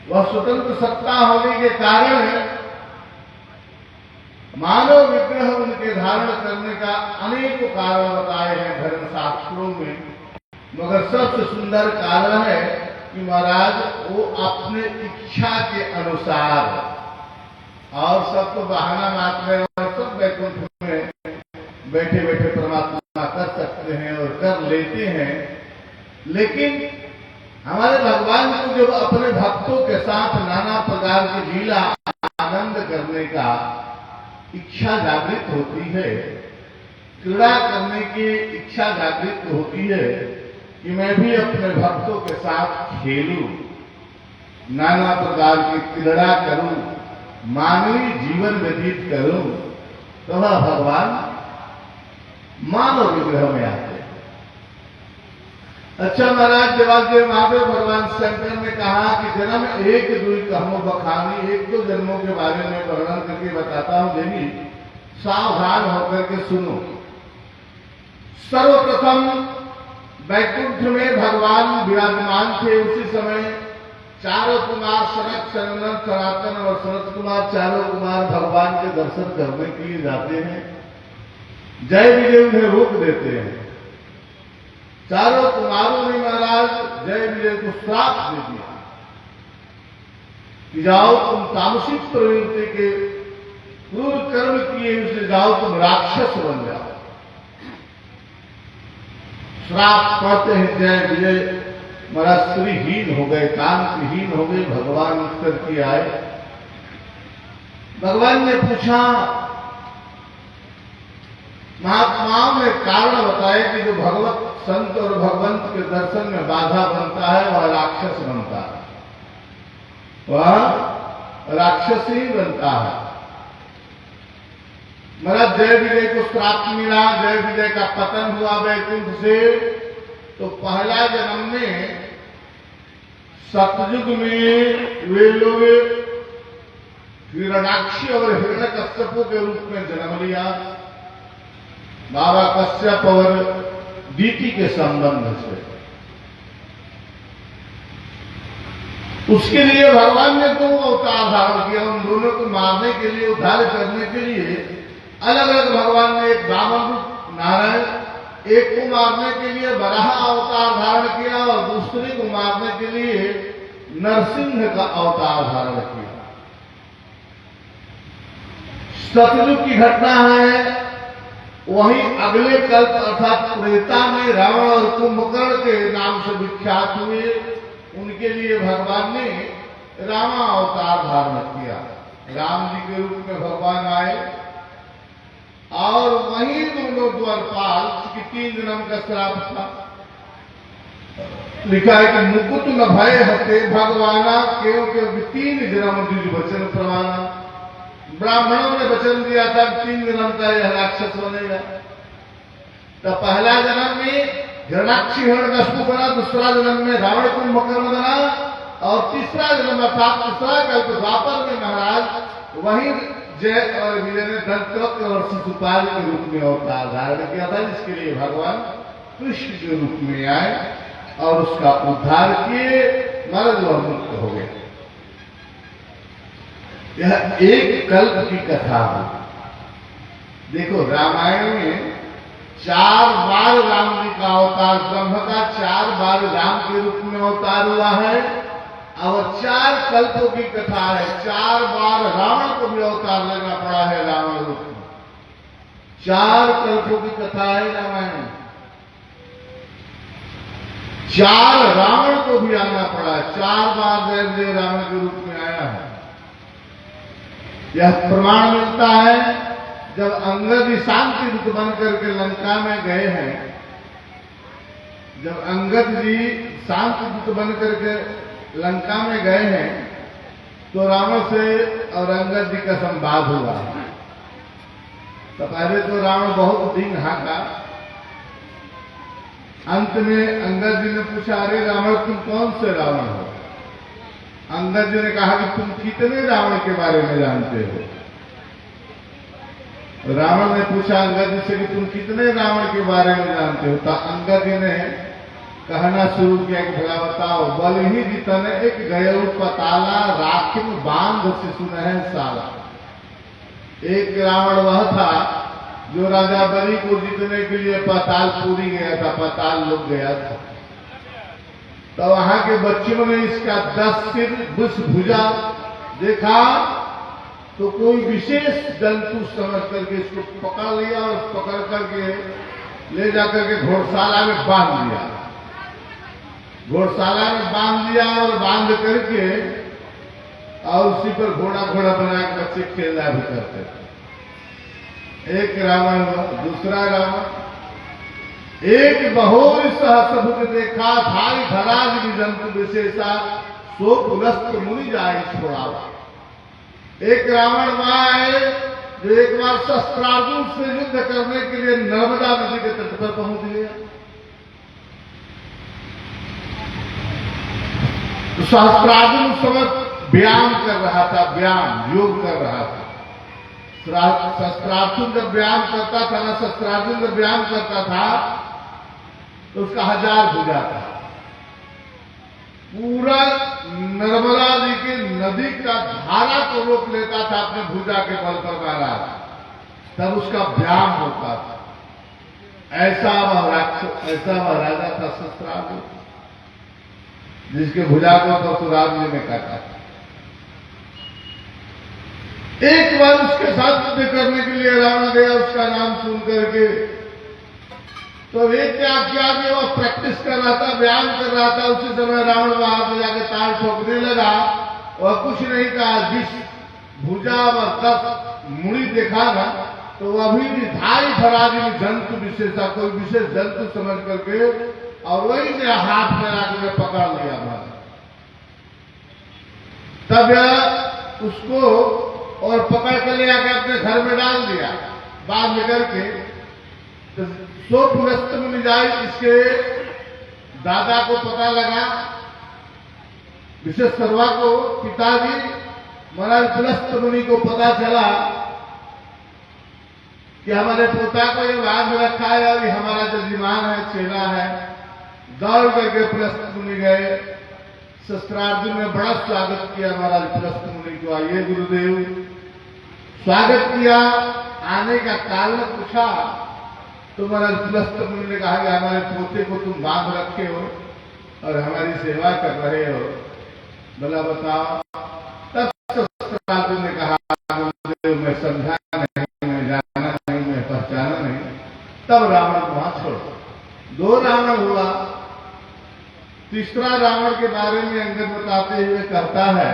वह स्वतंत्र सत्ता होने के कारण मानव विग्रह उनके धारण करने का अनेक कारण बताए हैं धर्मशास्त्रों में, मगर सबसे सुंदर कारण है कि महाराज वो अपने इच्छा के अनुसार, और सब तो बहाना मात्र है और सब वैकुंठ में बैठे बैठे परमात्मा कर सकते हैं और कर लेते हैं, लेकिन हमारे भगवान को जब अपने भक्तों के साथ नाना प्रकार की लीला आनंद करने का इच्छा जागृत होती है, क्रीड़ा करने की इच्छा जागृत होती है कि मैं भी अपने भक्तों के साथ खेलूं, नाना प्रकार की क्रीड़ा करूं, मानवीय जीवन व्यतीत करूं, तो वह भगवान मानव विग्रह में आते हैं। अच्छा महाराज, जवादेव महादेव भगवान शंकर ने कहा कि जन्म एक दुई कहमो बखानी, एक दो जन्मों के बारे में वर्णन करके बताता हूं, लेकिन सावधान होकर के सुनो। सर्वप्रथम वैकुंठ में भगवान विराजमान थे, उसी समय चारों कुमार सनक, सनंदन, सनातन और सनत कुमार, चारों कुमार भगवान के दर्शन करने के लिए जाते हैं। जय विजय उन्हें रोक देते हैं। चारों कुमारों ने महाराज जय विजय को श्राप दे दिया कि जाओ तुम तामसिक प्रवृत्ति के क्रूर कर्म किए उसे जाओ, तुम राक्षस बन जाओ। श्राप पढ़ते हैं जय विजय महाराज श्रीहीन हो गए, कांतिहीन हो गए, भगवान उत्तर की आए। भगवान ने पूछा, महात्माओं ने कारण बताए कि जो भगवत संत और भगवंत के दर्शन में बाधा बनता है वह राक्षस बनता है, वह राक्षस ही बनता है। महाराज जय विजय को श्राप मिला, जय विजय का पतन हुआ वैकुंठ से, तो पहला जन्म में सतयुग में वे लोग हिरण्याक्षी और हिरण्यकश्यपों के रूप में जन्म लिया, बाबा कश्यप और दीति के संबंध से। उसके लिए भगवान ने दो अवतार धारण किया, उन दोनों को मारने के लिए, उद्धार करने के लिए अलग अलग भगवान ने एक वामन रूप नारायण, एक को मारने के लिए वराह अवतार धारण किया और दूसरे को मारने के लिए नरसिंह का अवतार धारण किया। सतयुग की घटना है, वहीं अगले कल्प अर्थात त्रेता में रावण और कुंभकर्ण के नाम से विख्यात हुए, उनके लिए भगवान ने रामा अवतार धारण किया। राम जी के रूप में भगवान आए और वहीं दोनों द्वारपाल की 3 जन्म का श्राप था। लिखा है कि मुकुट न भय हते भगवाना, क्योंकि 3 जन्म द्विज वचन प्रमाणा। ब्राह्मणों ने वचन दिया था 3 जन्म का यह राक्षस बनेगा। तो पहला जन्म में हिरण्याक्षी हिरण्यकश्यप बना, दूसरा जन्म में रावण कुंभकर्ण बना, और तीसरा जन्म अर्थात तीसरा कल्प द्वापर में महाराज वही जय और विजय ने दंतवक्र और शिशुपाल के रूप में अवतार धारण किया था, जिसके लिए भगवान कृष्ण के रूप में आए और उसका उद्धार किए, मरद व मुक्त हो गए। यह एक कल्प की कथा है। देखो रामायण में 4 बार राम जी का अवतार, ब्रह्म का 4 बार राम के रूप में अवतार हुआ है, और 4 कल्पों की कथा है। 4 बार रावण को भी अवतार लेना पड़ा है रावण रूप में। 4 कल्पों की कथा है रामायण में। 4 रावण को भी आना पड़ा है, 4 बार जय रावण के रूप में आया है। यह प्रमाण मिलता है जब अंगद ही शांति दूत बन करके लंका में गए हैं। जब अंगद जी शांति दूत बन करके लंका में गए हैं तो रावण से और अंगद जी का संवाद हुआ। तो पहले तो रावण बहुत दिन हाँका, अंत में अंगद जी ने पूछा, अरे रावण तुम कौन से रावण हो? अंगद जी ने कहा कि तुम कितने रावण के बारे में जानते हो? रावण ने पूछा अंगद जी से कि तुम कितने रावण के बारे में जानते हो? तो अंगद जी ने कहना शुरू किया कि भला बताओ, बल ही जितने एक गये पताला राखिम बांध से सुनह साला। एक रावण वह था जो राजा बलि को जीतने के लिए पातालपुरी गया था, पाताल लोग गया था। तो वहां के बच्चों ने इसका 10 सिर 20 भुजा देखा तो कोई विशेष जंतु समझ करके इसको पकड़ लिया और पकड़ करके ले जाकर के घोड़शाला में बांध दिया। घोड़शाला में बांध दिया और बांध करके और उसी पर घोड़ा घोड़ा बना के बच्चे खेलना भी करते थे। एक रावण, दूसरा रावण, एक बहोर सहस्रभुज देखा भाई धराज जंतु विशेषा सो पुलस्त मुनि जाए छोड़ावा। एक रावण वहां है जो एक बार शस्त्रार्जुन से युद्ध करने के लिए नर्मदा नदी के तट पर पहुंच गया। तो शस्त्रार्जुन उस समय व्यायाम कर रहा था, व्यायाम योग कर रहा था। शस्त्रार्जुन जब व्यायाम करता था ना, शस्त्रार्जुन जब व्यायाम करता था तो उसका 1000 भुजा था। पूरा नर्मदा जी की नदी का धारा को रोक लेता था अपने भुजा के बल पर महाराज, तब उसका व्यायाम होता था। ऐसा वह राक्षस, ऐसा वह राजा था शस्त्रार्जुन, जिसके भुजा को परशुराम जी ने काटा। एक बार उसके साथ युद्ध करने के लिए रावण गया, उसका नाम सुन करके तो वे क्या किया कि वो प्रैक्टिस कर रहा था, व्यायाम कर रहा था। उसी समय रावण वहां पर जाकर ताल ठोकने लगा और कुछ नहीं कहा। जिस भुजा और 10 मुड़ी देखा ना, तो वो अभी भी धाई फराजी में जंतु विशेषा, कोई विशेष जंतु समझ करके और वही ने हाथ में आकर पकड़ लिया था। तब उसको और पकड़ कर ले आकर अपने घर में डाल दिया, बांध करके। तो सो पुलस्त मुनि जाए, इसके दादा को पता लगा, विशेष सर्वा को, पिताजी महाराज पुलस्त मुनि को पता चला कि हमारे पोता को ये बांध रखा है और ये हमारा जजमान है, चेला है। दौड़ करके पुलस्त मुनि गए। शस्त्रार्जुन ने बड़ा स्वागत किया महाराज पुलस्त मुनि को। आइए गुरुदेव, स्वागत किया। आने का कारण पूछा तो महाराज पुलस्त मुनि ने कहा कि हमारे पोते को तुम बांध रखे हो और हमारी सेवा कर रहे हो, भला बताओ। तब शस्त्रार्जुन ने कहा, गुरुदेव मैं समझा नहीं, मैं जाना नहीं, मैं पहचाना नहीं। तब रावण वहां छोड़। 2 रावण हुआ। तीसरा रावण के बारे में अंगद बताते हुए कहता है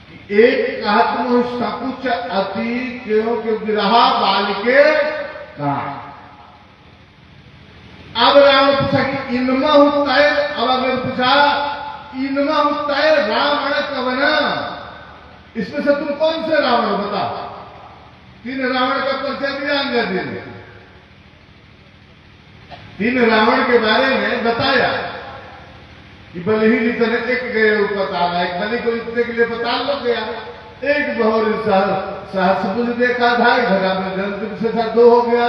कि एक कहत सकुच अति क्योंकि विरहा बालिके कहा। अब रावण पूछा कि इनमा तय, अब अगर पूछा इनमा तय रावण कवना, इसमें से तुम कौन से रावण बता। 3 रावण का परिचय दिया अंगद जी ने, 3 रावण के बारे में बताया कि बलि ही जितने एक गए पताल, एक बलि को जीतने के लिए पताल लग गया। एक बहोर सहस्रभुज देखा था, इधर आपने जंतु से 2 हो गया।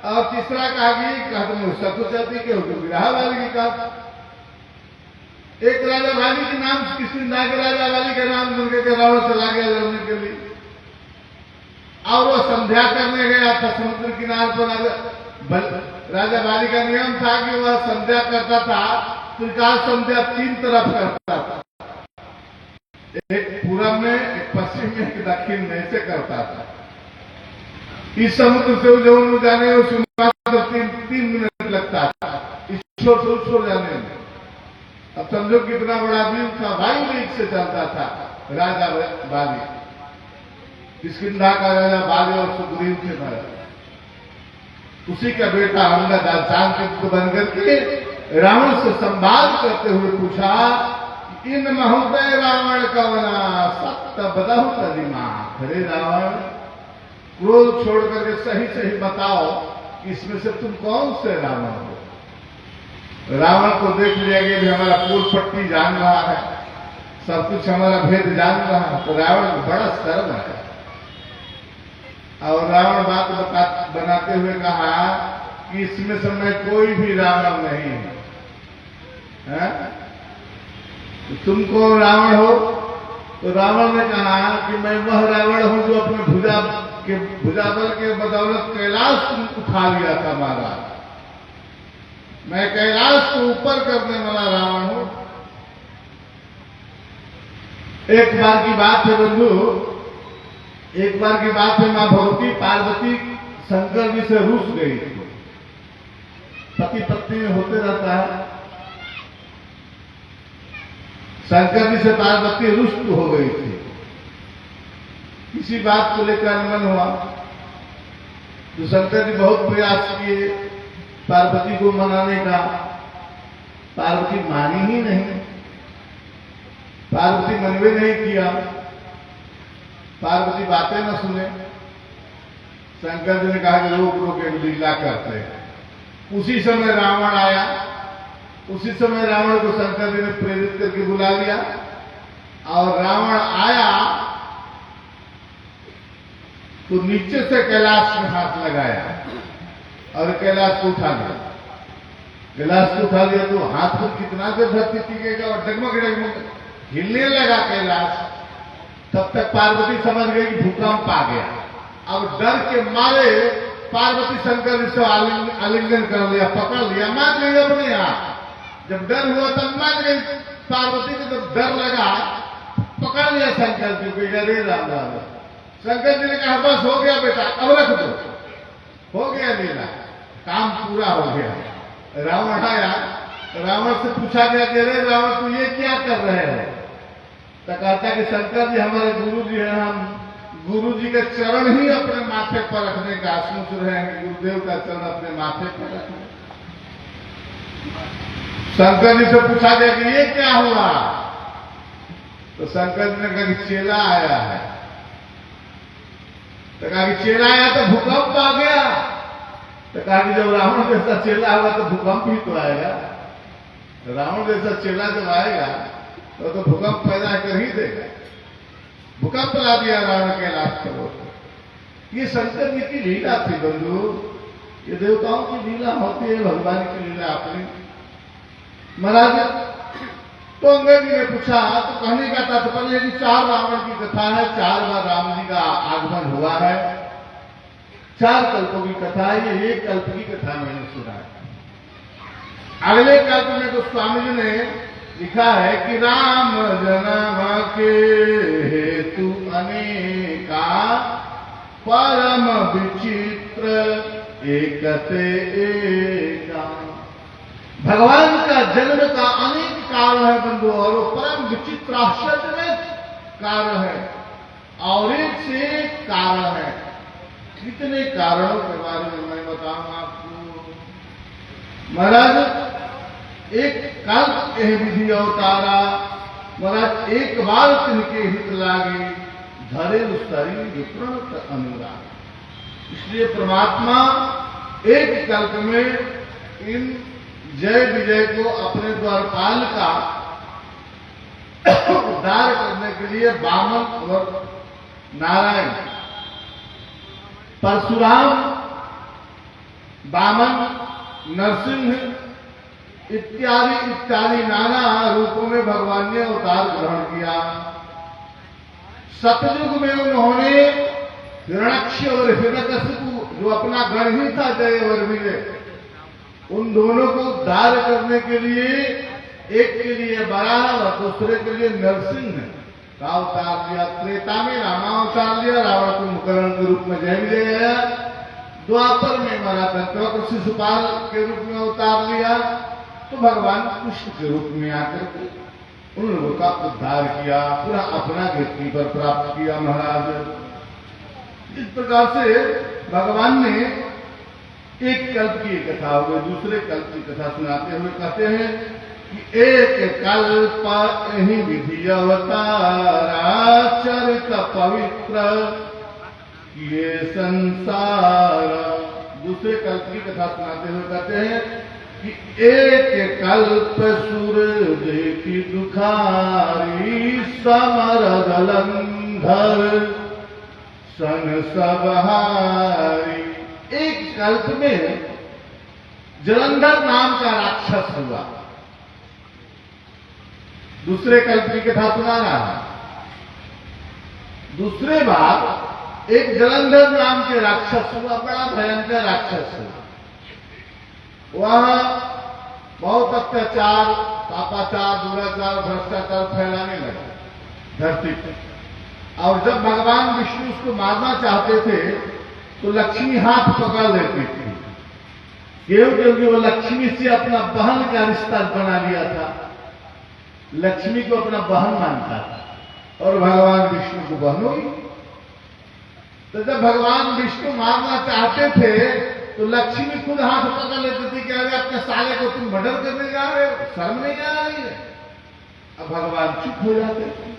और तीसरा कहा कि सकुच अति के विरहा वाली की कहा। एक राजा वाली के नाम, किसकिंधा के राजा वाली के नाम सुन के रावण चला गया लड़ने के लिए। और वो संध्या करने गया था समुद्र किनारे पर। राजा वाली का नियम था कि वह संध्या करता था, त्रिकाल संध्या 3 तरफ करता था, एक पूरब में, एक पश्चिम में, एक दक्षिण में, ऐसे करता था। इस समुद्र से उस जाने में 3 मिनट लगता था, इस छोर से उस छोर जाने में। अब समझो कितना बड़ा व्यूह था, वायु वेग से चलता था राजा बाली, किष्किंधा का राजा बाली और सुग्रीव थे महाराज। उसी का बेटा अंगद शांति बन करके रावण से संवाद करते हुए पूछा, इन महोदय रावण कवना सत्य बदहु तदिमा। अरे रावण, क्रोध छोड़ करके सही सही बताओ कि इसमें से तुम कौन से रावण हो। रावण को देख लिया कि हमारा पूर्व पट्टी जान रहा है, सब कुछ हमारा भेद जान रहा है। तो रावण बड़ा शर्म है और रावण बात बनाते हुए कहा कि इसमें से मैं कोई भी रावण नहीं हूं। है? तो तुम कौन रावण हो? तो रावण ने कहा कि मैं वह रावण हूं जो अपने भुजाबल के बदौलत कैलाश को उठा लिया था महाराज। मैं कैलाश को ऊपर करने वाला रावण हूं। एक बार की बात है बंधु, एक बार की बात है, मां भगवती पार्वती शंकर जी से रूठ गई थी। पति पत्नी में होते रहता है। शंकर जी से पार्वती रुष्ट हो गई थी। किसी बात को लेकर अनबन हुआ तो शंकर जी बहुत प्रयास किए पार्वती को मनाने का। पार्वती मानी ही नहीं। पार्वती मनवे नहीं किया। पार्वती बातें न सुने। शंकर जी ने कहा कि रोक रोक एक लीला करते हैं। उसी समय रावण आया। उसी समय रावण को शंकर जी ने प्रेरित करके बुला लिया और रावण आया तो नीचे से कैलाश में हाथ लगाया और कैलाश को उठा लिया। कैलाश को उठा लिया तो हाथ पर कितना देर धरती टिकेगा और डगमग डगमग हिलने लगा कैलाश। तब तक पार्वती समझ गई कि भूकंप आ गया। अब डर के मारे पार्वती शंकर जी से आलिंगन कर लिया, पकड़ लिया, मान गई अपने आप। जब डर हुआ तब मान गई पार्वती को। जब डर लगा पकड़ लिया शंकर जी को। अरे राम राम। शंकर जी ने कहा बस हो गया बेटा, अब रख दो, हो गया लीला, काम पूरा हो गया। रावण आया, रावण से पूछा गया कि अरे रावण तू ये क्या कर रहे हो? तो कहता कि शंकर जी हमारे गुरु जी हैं, हम गुरु जी के चरण ही अपने माथे पर रखने का सोच रहे हैं। गुरुदेव का चरण अपने माथे पर रखने। शंकर जी से पूछा गया कि ये क्या हुआ? तो शंकर जी ने कहा कि चेला आया है। तो कहा कि चेला आया तो भूकंप आ गया। तो कहा कि जब रावण जैसा चेला होगा तो भूकंप ही तो आएगा। रावण जैसा चेला जब आएगा तो भूकंप पैदा कर ही देगा। भूकंप ला दिया रावण कैलाश पर। ये शंकर जी की लीला थी बंधु। ये देवताओं की लीला होती है, भगवान की लीला अपनी। महाराज तो अंगद जी ने पूछा तो कहने का तात्पर्य कि 4 रावण की कथा है। 4 बार राम जी का आगमन हुआ है। 4 कल्पों की कथा है। ये 1 कल्प की कथा मैंने सुना है। अगले कल्प में तो स्वामी जी ने लिखा है कि राम जन्म के हेतु अनेका परम विचित्र एकते एका। भगवान का जन्म का अनेक कारण है बंधु, और वो परम विचित्र आश्चर्य कारण है और एक से एक कारण है। कितने कारणों के बारे में मैं बताऊं आपको। महाराज एक कल्प एह विधि अवतारा। महाराज एक बार तिनके हित लागे धरे शरीर विप्रणत अनुराग। इसलिए परमात्मा एक कल्प में इन जय विजय को अपने द्वारपाल का उद्धार करने के लिए वामन और नारायण, परशुराम, वामन, नरसिंह इत्यादि इत्यादि नाना रूपों में भगवान ने अवतार ग्रहण किया। सतयुग में उन्होंने हिरण्यक्ष और हिरण्यकशिपु जो अपना गण ही था जय और विजय, उन दोनों को उद्धार करने के लिए एक के लिए बराह और दूसरे के लिए नरसिंह का अवतार लिया। त्रेता में रामावतार लिया, रावण को मुकरण के रूप में जय विजय आया। द्वापर में महाराज शिशुपाल के रूप में अवतार लिया तो भगवान कृष्ण के रूप में आकर के उन लोगों का उद्धार किया, पूरा अपना कीर्ति पर प्राप्त किया। महाराज इस प्रकार से भगवान ने एक कल्प की कथा हो गई, दूसरे कल्प की कथा सुनाते हुए कहते हैं कि एक कल्प यही विधि अवतारा चरित पवित्र ये संसार। दूसरे कल्प की कथा सुनाते हुए कहते हैं कि एक कल्प सूरज की दुखारी समर जलंधर सन सबहारी। एक कल्प में जलंधर नाम का राक्षस हुआ। दूसरे कल्प की कथा सुना रहा है। दूसरे बार एक जलंधर नाम के राक्षस हुआ, बड़ा भयंकर राक्षस हुआ। वह बहुत अत्याचार, पापाचार, दुराचार, भ्रष्टाचार फैलाने लगा धरती पर। और जब भगवान विष्णु उसको मारना चाहते थे तो लक्ष्मी हाथ पकड़ लेती थी, क्योंकि वो लक्ष्मी से अपना बहन का रिश्ता बना लिया था। लक्ष्मी को अपना बहन मानता था और भगवान विष्णु को बहन हुई। तो जब भगवान विष्णु मारना चाहते थे तो लक्ष्मी खुद हाथ पकड़ लेती थी कि अरे अपने साले को तुम मर्डर करने जा रहे हो, शर्म नहीं आ रही है। अब भगवान चुप हो जाते थे,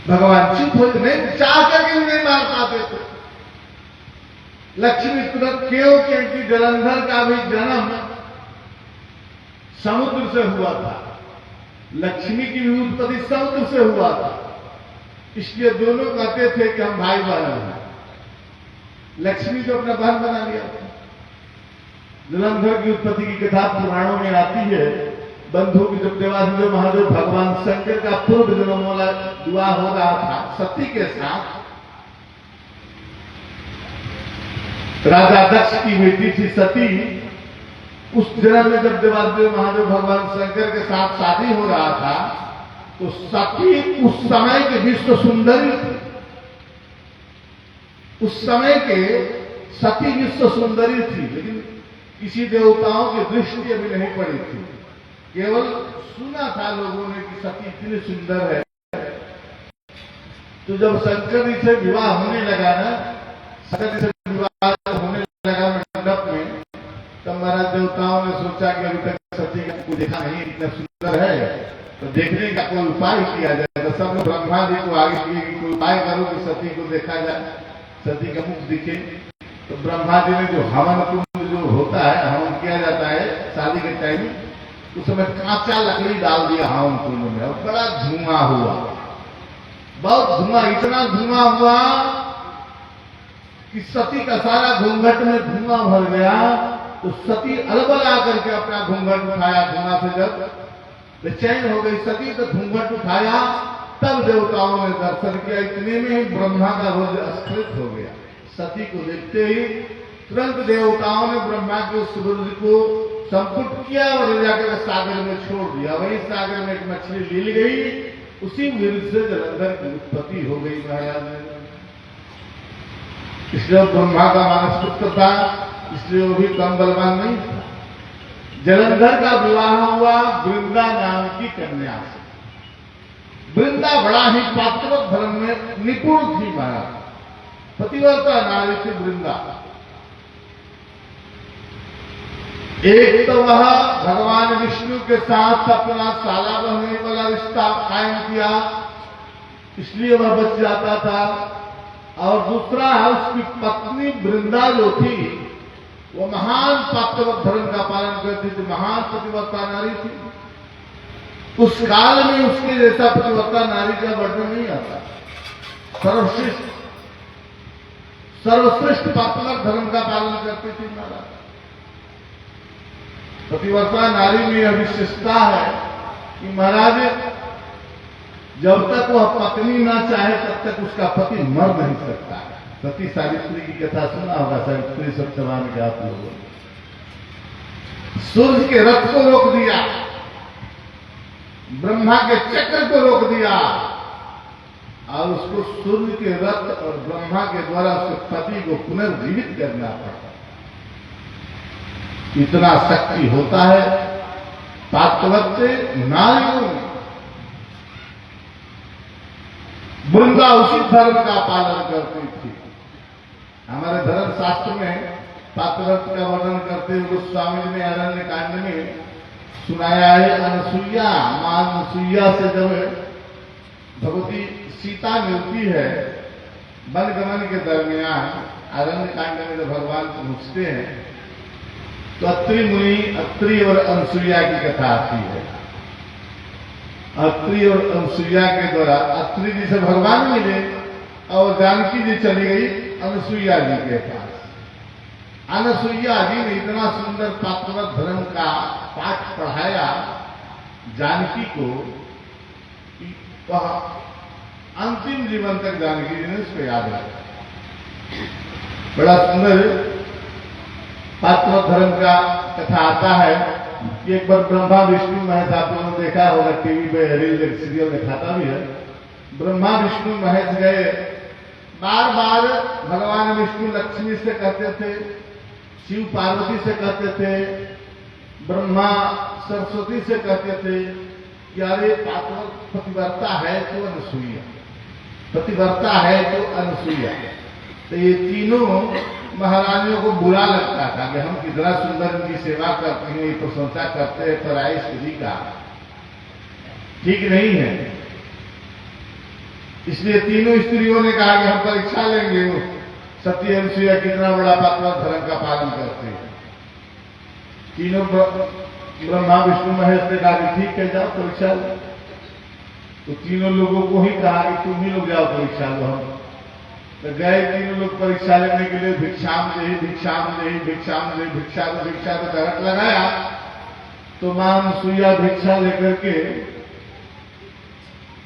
भगवान चुप हो, नहीं चाह करके नहीं मार पाते थे। लक्ष्मी तुरंत, क्योंकि जलंधर का भी जन्म समुद्र से हुआ था, लक्ष्मी की भी उत्पत्ति समुद्र से हुआ था, इसलिए दोनों कहते थे कि हम भाई बहन हैं। लक्ष्मी को अपना बहन बना लिया था। जलंधर की उत्पत्ति की कथा पुराणों में आती है। बंधु की जब देवाधिदेव महादेव भगवान शंकर का पूर्व जन्म वाला विवाह हो रहा था सती के साथ, राजा दक्ष की बेटी थी सती। उस जन्म में जब देवाधिदेव महादेव भगवान शंकर के साथ शादी हो रहा था तो सती उस समय के विश्व सुंदरी थी। उस समय के सती विश्व सुंदरी थी, लेकिन किसी देवताओं की दृष्टि अभी नहीं पड़ी थी। केवल सुना था लोगों ने कि सती इतनी सुंदर है। तो जब शंकर जी से विवाह होने लगा ना, शंकर जी से विवाह होने लगा मंडप में, तब महाराज देवताओं ने सोचा कि अभी तक सती को देखा नहीं, इतना सुंदर है, तो देखने का कोई उपाय किया जाए। तो सब लोग ब्रह्मा जी को आगे किए कि कोई उपाय करो कि सती को देखा जाए, सती का मुख दिखे। तो ब्रह्मा जी ने जो हवन कुंड जो होता है, हवन किया जाता है शादी के टाइम, उस समय कांचा लकड़ी डाल दिया हवन कुंड में और बड़ा धुआं हुआ, बहुत धुआं, इतना धुआं हुआ कि सती का सारा घूंघट में धुआं भर गया। तो सती अलबला करके अपना घूंघट उठाया, धुआं से जब बेचैन हो गई सती तो घूंघट उठाया, तब देवताओं ने दर्शन किया। इतने में ही ब्रह्मा का रोज अस्खलित हो गया। सती को देखते ही तुरंत देवताओं ने ब्रह्मा के उस रुद्र को संपुट किया और ले जाकर सागर में छोड़ दिया। वही सागर में एक मछली ली गई, उसी मिर्ग से जलंधर की उत्पत्ति हो गई महाराज। इसलिए ब्रह्मा का मानस पुत्र था, इसलिए वो भी कम बलवान नहीं था। जलंधर का विवाह हुआ वृंदा नाम की कन्या से। वृंदा बड़ा ही पात्रवत धर्म में निपुण थी महाराज, पतिव्रता नारी थी वृंदा। एक तो वह भगवान विष्णु के साथ अपना साला बहने वाला रिश्ता कायम किया, इसलिए वह बच जाता था। और दूसरा उसकी पत्नी वृंदा जो थी वो महान पात्रवत धर्म का पालन करती थी, महान पतिव्रता नारी थी। उस काल में उसके जैसा पतिव्रता नारी का वर्णन नहीं आता। सर्वश्रेष्ठ पात्रवत धर्म का पालन करती थी महाराज। पतिव्रता नारी में यह विशेषता है कि महाराज जब तक वह पत्नी ना चाहे तब तक उसका पति मर नहीं सकता। सती सावित्री की कथा सुना होगा, सावित्री सत्यवान के आप लोगों ने। सूर्य के रथ को रोक दिया, ब्रह्मा के चक्र को रोक दिया और उसको सूर्य के रथ और ब्रह्मा के द्वारा उसके पति को पुनर्जीवित करना पड़ा। इतना शक्ति होता है पात्रवत नारियों में। वृंदा उसी धर्म का पालन करती थी। हमारे धर्म शास्त्र में पात्रवत का वर्णन करते हुए गोस्वामी जी ने अरण्य कांड में सुनाया है। अनसुईया, मां अनसुईया से जब भगवती सीता मिलती है वनगमन के दरमियान, अरण्य कांड में जब भगवान पूछते हैं तो अत्रि मुनि, अत्रि और अनसुईया की कथा आती है। अत्रि और अनसुईया के द्वारा अत्रि जी से भगवान मिले और जानकी जी चली गई अनसुईया जी के पास। अनसुईया जी ने इतना सुंदर पात्रवत धर्म का पाठ पढ़ाया जानकी को वह अंतिम जीवन तक जानकी जी ने उसको याद रखा। बड़ा सुंदर पात्र धर्म का कथा आता है कि एक बार ब्रह्मा विष्णु महेश, आप लोगों ने देखा होगा टीवी पे रील सीरियल दिखाता भी है। ब्रह्मा विष्णु महेश गए, बार बार भगवान विष्णु लक्ष्मी से कहते थे, शिव पार्वती से कहते थे, ब्रह्मा सरस्वती से कहते थे कि अरे पतिव्रता है तो अनसुईया, पतिव्रता है तो अनसुईया। तो ये तीनों महारानियों को बुरा लगता था कि हम कितना सुंदर उनकी सेवा करते हैं, ये प्रशंसा करते हैं पराई स्त्री का, ठीक नहीं है। इसलिए तीनों स्त्रियों ने कहा कि हम परीक्षा लेंगे सती अनुसुईया कितना बड़ा पात्र धर्म का पालन करते हैं। तीनों ब्रह्मा विष्णु महेश ने कहा कि ठीक है जाओ परीक्षा लो। तो तीनों लोगों को ही कहा कि तुम ही लोग जाओ परीक्षा लो। हम तो गए तीनों लोग परीक्षा लेने के लिए, भिक्षाम दे भिक्षाम दे भिक्षाम दे भिक्षा तो करट लगाया। तो मां अनुसुईया भिक्षा लेकर के,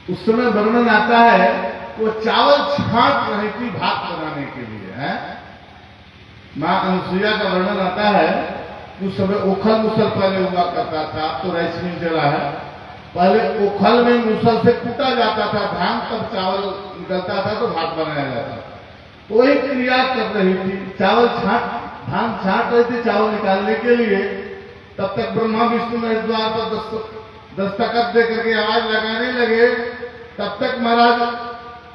उस समय वर्णन आता है वो चावल छांट रही थी भात बनाने के लिए है। मां अनुसुईया का वर्णन आता है कि उस समय ओखल मुसल पहले हुआ करता था, तो राइस मिल चला है। पहले ओखल में मुसल से कूटा जाता था धान, तब चावल निकलता था तो भात बनाया जाता। तो वही क्रिया कर रही थी, चावल धान छांट रही थी चावल निकालने के लिए। तब तक ब्रह्मा विष्णु महेश द्वार पर दस्तखत दे करके आवाज लगाने लगे। तब तक महाराज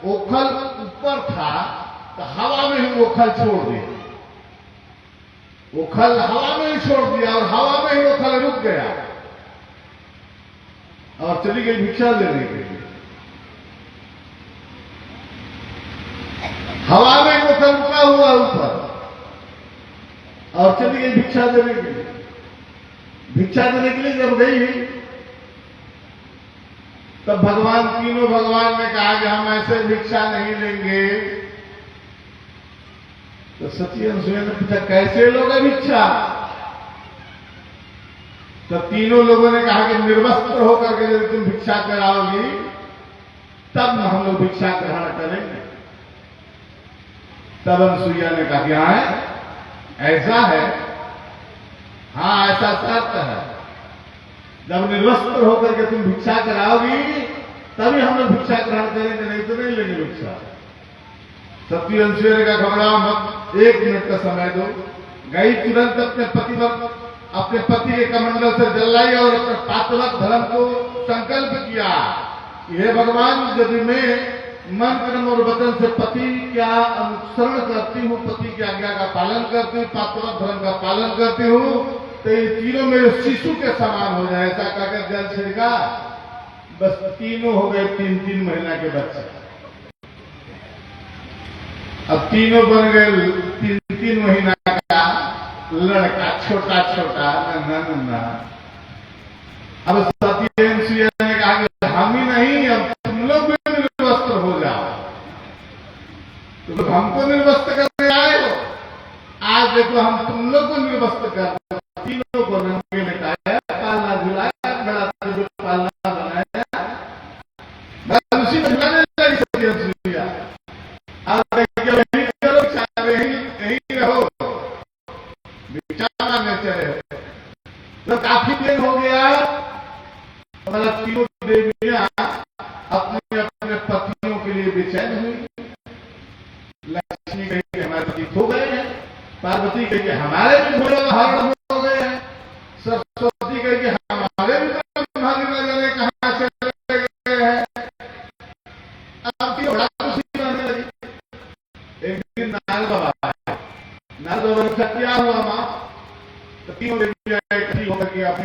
ओखल ऊपर था तो हवा में ही ओखल छोड़ दिया, ओखल हवा में ही छोड़ दिया और हवा में ही ओखल रुक गया और चली गई भिक्षा लेने के लिए। हवा में ओखल रुका हुआ ऊपर और चली गई भिक्षा देने के लिए। भिक्षा देने के लिए जब गई तब भगवान, तीनों भगवान ने कहा कि हम ऐसे भिक्षा नहीं लेंगे। तो सती अनुसुईया ने पूछा कैसे लोगे भिक्षा? तो तीनों लोगों ने कहा कि निर्वस्त्र होकर के यदि तुम भिक्षा कराओगी तब हम लोग भिक्षा ग्रहण करेंगे। तब अनुसुईया ने कहा कि हाँ ऐसा है, हाँ ऐसा शर्त है, जब निर्वस्त्र होकर के तुम भिक्षा कराओगी तभी हम लोग भिक्षा ग्रहण करेंगे, नहीं तो नहीं लेंगे भिक्षा। सती अनुसुईया ने कहा घबराओ मत, 1 मिनट का समय दो। गई तुरंत अपने पति के कमंडल से जल लाई और अपने पात्रवत धर्म को संकल्प किया, हे भगवान यदि मैं मन कर्म और वचन से पति का अनुसरण करती हूँ, पति की आज्ञा का पालन करती हूँ, पात्रवत धर्म का पालन करती हूँ, तो ये तीनों मेरे शिशु के समान हो जाए। ऐसा कहकर जल छिड़का, बस तीनों हो गए 3-3 महीना के बच्चे। अब तीनों बन गए 3-3 महीना का लड़का, छोटा छोटा नन्हा। अब सती अनुसुईया ने कहा कि हम ही नहीं, अब तुम लोग भी निर्वस्त्र हो जाओ। तो हमको निर्वस्त्र करने आए हो, आज देखो हम तुम लोग को निर्वस्त्र कर, तीनों को नंगे मिटाया, पालना झुलाया, बड़ा पालना बनाया, उसी में झुलाने लगी सती अनुसुईया। आप यही करो, यही रहो, भिक्षा मांगने चले हो। तो काफी दिन हो गया, हमारा तीनों देवियां अपने अपने पतियों के लिए बेचैन हुई। लक्ष्मी कही कि हमारे पति खो गए हैं, पार्वती कही कि हमारे भी भोले हरण हो गए हैं, सरस्वती कही कि हमारे भी ब्रह्मादि न जाने कहां से चले गए हैं। अब की बड़ा खुशी रहने लगी। एक दिन नारद बाबा ने क्या हुआ मां? तो तीनों देवियां इकट्ठी होकर के अपनी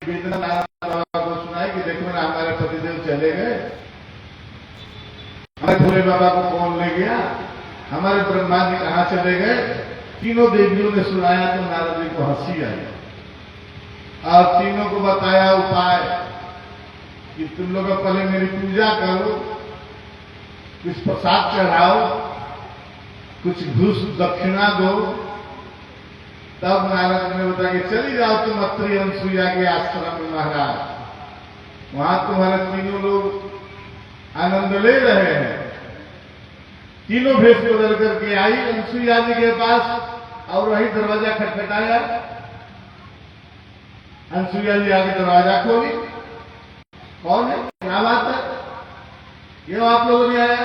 वेदना नारद बाबा को सुनाई कि देखो ना हमारे पतिदेव चले गए, हमारे भोले बाबा को कौन ले गया, हमारे ब्रह्मा जी कहां चले गए। तीनों देवियों ने सुनाया तो नारद जी को हंसी आई और तीनों को बताया उपाय कि तुम लोग पहले मेरी पूजा करो, कुछ प्रसाद चढ़ाओ, कुछ घूस दक्षिणा दो, तब नारद ने बताया कि चली जाओ तुम अत्रि अनुसुईया के आश्रम में महाराज, वहां तुम्हारे तीनों लोग आनंद ले रहे हैं। तीनों भेष बदल करके आई अनसुईया जी के पास और वही दरवाजा खटखटाया। अनसुईया जी आगे दरवाजा खोली। कौन है, क्या बात है, क्यों आप लोगों ने आया?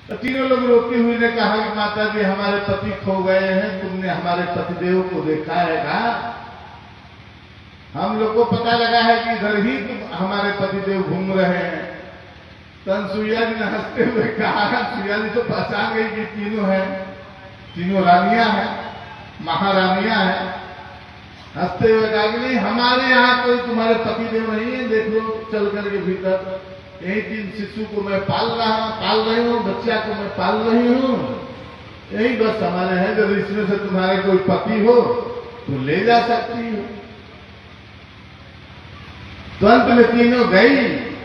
तो तीनों लोग रोती हुई ने कहा कि माता जी हमारे पति खो गए हैं, तुमने हमारे पतिदेव को देखा है? कहा हम लोग को पता लगा है कि इधर ही तुम हमारे पतिदेव घूम रहे हैं। तो अनसुईया जी ने हंसते हुए कहा, अनसुईया जी तो पहचान गई कि तीनों हैं, तीनों रानियां हैं, महारानियां हैं। हंसते हुए कहा कि नहीं, हमारे यहाँ कोई तुम्हारे पतिदेव नहीं है, देख लो चल करके भीतर, यही 3 शिशु को मैं पाल रही हूँ, बच्चा को मैं पाल रही हूँ, यही बस हमारे हैं। जब इसमें से तुम्हारे कोई पति हो तो ले जा सकती हो। तो अंत में तीनों गई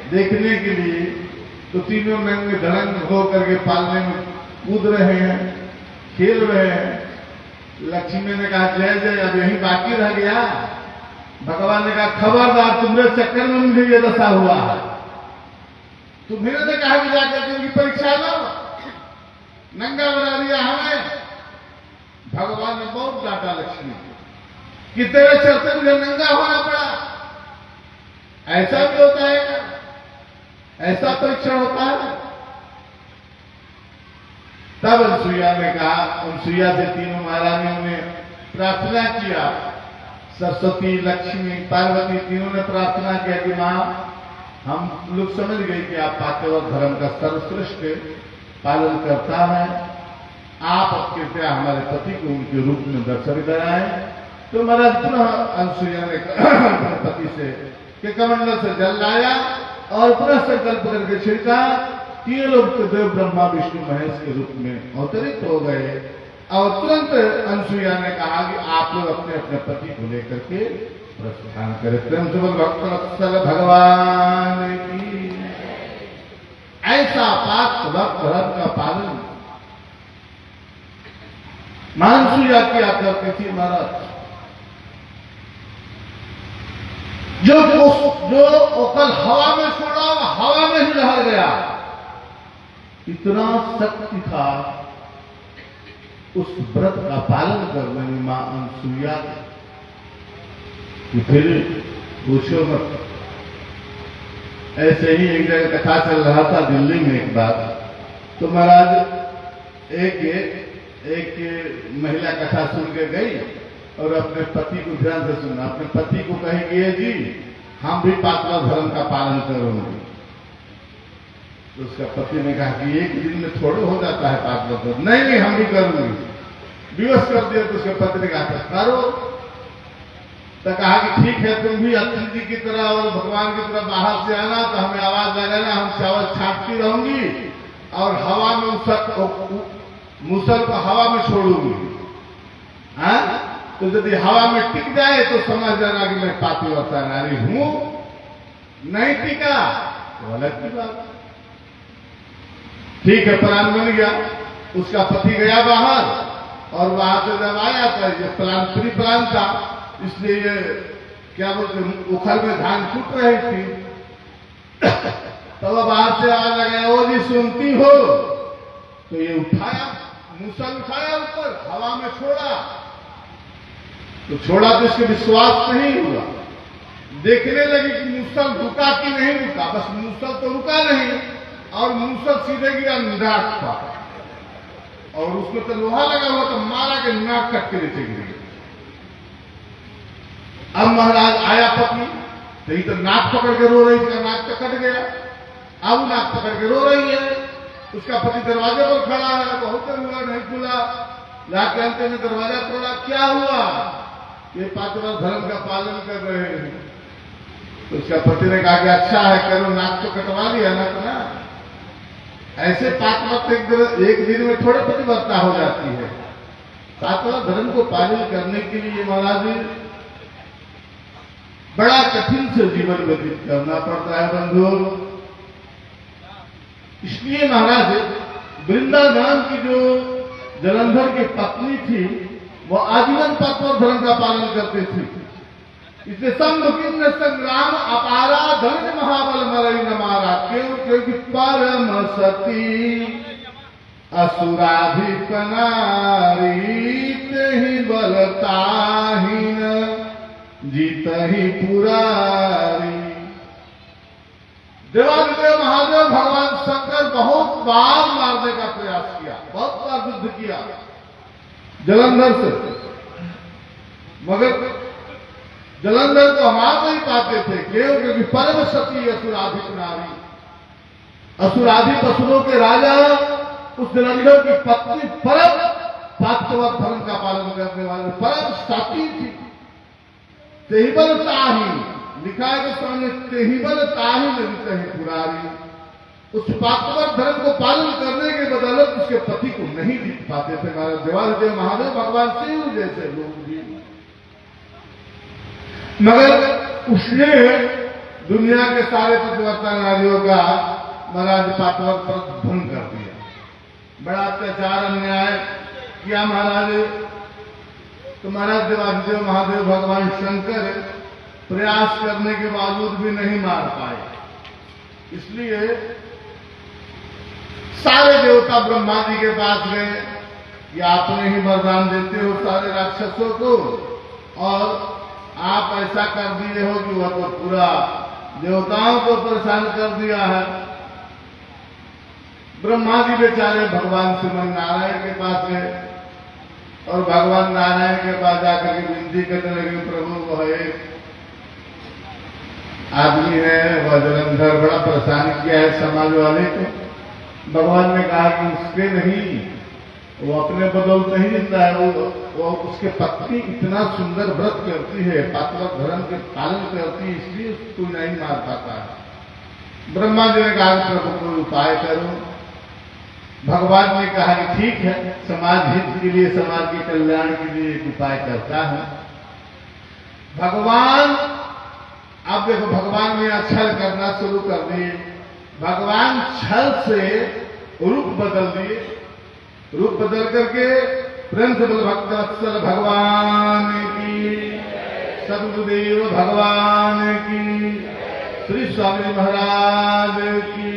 देखने के लिए, तो तीनों नंगे धड़ंग हो करके पालने में कूद रहे हैं, खेल रहे हैं। लक्ष्मी ने कहा जय जय, अब यही बाकी रह गया। भगवान ने कहा खबरदार, तुम्हारे चक्कर में मुझे ये दशा हुआ है। तुम्हें ने कहा कि जाकर उनकी परीक्षा लो, नंगा बना दिया हमें। भगवान ने बहुत डांटा लक्ष्मी कि तेरे चलते मुझे नंगा होना पड़ा। ऐसा भी होता है क्या? ऐसा परीक्षण होता है? तब अनसुईया ने कहा, अनसुईया से तीनों महारानियों ने प्रार्थना किया, सरस्वती, लक्ष्मी, पार्वती तीनों ने प्रार्थना किया कि मां, हम लोग समझ गए कि आप पातिव्रत धर्म का सर्वश्रेष्ठ पालन करता है, आप कृपया हमारे पति को उनके रूप में दर्शन कराएं। तो महाराज पुनः अनसुईया ने अपने पति से के कमंडल से जल लाया और पुनः संकल्प करके छिड़का। तीनों लोग तो देव ब्रह्मा विष्णु महेश के रूप में अवतरित हो गए। और तुरंत अनसुईया ने कहा कि आप लोग अपने अपने पति को लेकर के प्रस्थान करें। प्रेम से भक्तवत्सल भगवान की। ऐसा पातिव्रत धर्म का पालन अनसुईया किया करती थी महाराज। जो ओकल हवा में छोड़ा, हवा में ही रह गया। इतना शक्ति था उस व्रत का पालन करने में मां अनसुईया कि फिर पूछो मत। ऐसे ही एक जगह कथा चल रहा था दिल्ली में एक बार। तो महाराज एक महिला कथा सुन के गई और अपने पति को ध्यान से सुना। अपने पति को कहेंगे जी हम भी पातिव्रत धर्म का पालन करेंगे। तो उसका पति ने कहा कि एक दिन में थोड़े हो जाता है पातिव्रत धर्म। नहीं हम भी करूंगी। विवश कर दिया। तो उसके पति ने कहा करो। तो कहा कि ठीक है, तुम भी अत्रि जी की तरह और भगवान की तरह बाहर से आना, तो हमें आवाज लगाना, हम चावल छाटती रहूंगी और हवा में मूसल को हवा में छोड़ूंगी। तो यदि हवा में टिक जाए तो समझ जाना कि मैं पातिव्रता नारी हूं, नहीं टिका तो अलग की बात। ठीक है, प्लान बन गया। उसका पति गया बाहर और वहां से जब आया था, ये प्लान प्री प्लान था, इसलिए ये क्या बोलते उखल में धान फूट रही थी। तब बाहर से आवाज लगाया, ओ जी सुनती हो? तो ये उठाया, मूसल उठाया ऊपर, हवा में छोड़ा। तो छोड़ा तो इसके विश्वास नहीं हुआ। देखने लगी कि मूसल रुका कि नहीं रुका। बस मूसल तो रुका नहीं और मूसल सीधे गिरा नाक पर, और उसमें तो लोहा लगा हुआ तो मारा के नाक कट के नीचे गिर गई। अब महाराज आया पत्नी, तो ही तो नाक पकड़ के रो रही थी, नाक तो कट गया। अब नाक पकड़ के रो रही है। उसका पति दरवाजे पर खड़ा है, बहुत हुआ नहीं खुला। जाके अंत में दरवाजा तोड़ा। क्या हुआ? ये पातिव्रत धर्म का पालन कर रहे हैं। तो उसका पति ने कहा कि अच्छा है, करो, नाक तो कटवा लिया ना। तो ना ऐसे पातिव्रत एक दिन में थोड़े पतिव्रता हो जाती है। पातिव्रत धर्म को पालन करने के लिए महाराज बड़ा कठिन से जीवन व्यतीत करना पड़ता है बंधु। इसलिए महाराज वृंदावन की जो जलंधर की पत्नी थी, वो आजीवन पातिव्रत धर्म का पालन करते थे। इसलिए संघ किन्न संग्राम अपार धन महाबल मरई न मारा, क्यों? क्योंकि परम सती असुराधिप नारी, तेहि बलताहीन जीतहि पुरारी। देवादिदेव महादेव भगवान शंकर बहुत बार मारने का प्रयास किया, बहुत बार युद्ध किया जलंधर से, मगर जलंधर को मार नहीं पाते थे। क्यों? क्योंकि परम सती असुराधिप नारी, असुराधिप असुरों के राजा उस जलंधर की पत्नी परम सात्यवत धर्म का पालन करने वाले परम सती थी। तेहिबल ताही लिखा है कि सामने, तेहिबल ताही नहीं कहीं पुरारी। उस पात्रवत धर्म को पालन करने के बदौलत उसके पति को नहीं जीत पाते थे। हमारे देवादिदेव महादेव भगवान शिव जैसे लोग भी, मगर उसने दुनिया के सारे पतिव्रता नारियों का महाराज पात्रवत पर भंग कर दिया, बड़ा अत्याचार अन्याय किया महाराज। तो महाराज देवादिदेव महादेव भगवान शंकर प्रयास करने के बावजूद भी नहीं मार पाए। इसलिए सारे देवता ब्रह्मा जी के पास गए कि आपने ही वरदान देते हो सारे राक्षसों को, और आप ऐसा कर दिए हो कि वह तो पूरा देवताओं को परेशान कर दिया है। ब्रह्मा जी बेचारे भगवान श्रीमन नारायण के पास गए और भगवान नारायण के पास जाकर के विनती करने लगे, प्रभु वह एक आदमी है, वह जलंधर बड़ा परेशान किया है समाज वाले को। भगवान ने कहा कि उसके नहीं, वो अपने बदौलते ही जिंदा है। वो उसके पत्नी इतना सुंदर व्रत करती है, पात्रवत धर्म के पालन करती है, इसलिए उसको नहीं मार पाता है। ब्रह्मा जी ने कहा कि प्रभु कोई उपाय करो। भगवान ने कहा कि ठीक है, समाज हित के लिए, समाज के कल्याण के लिए एक उपाय करता है। भगवान, अब देखो भगवान ने छल करना शुरू कर दिए। भगवान छल से रूप बदल दिए, रूप बदल करके प्रेम से बोल भक्तवत्सल भगवान की, सदगुरुदेव भगवान की, श्री स्वामी महाराज की।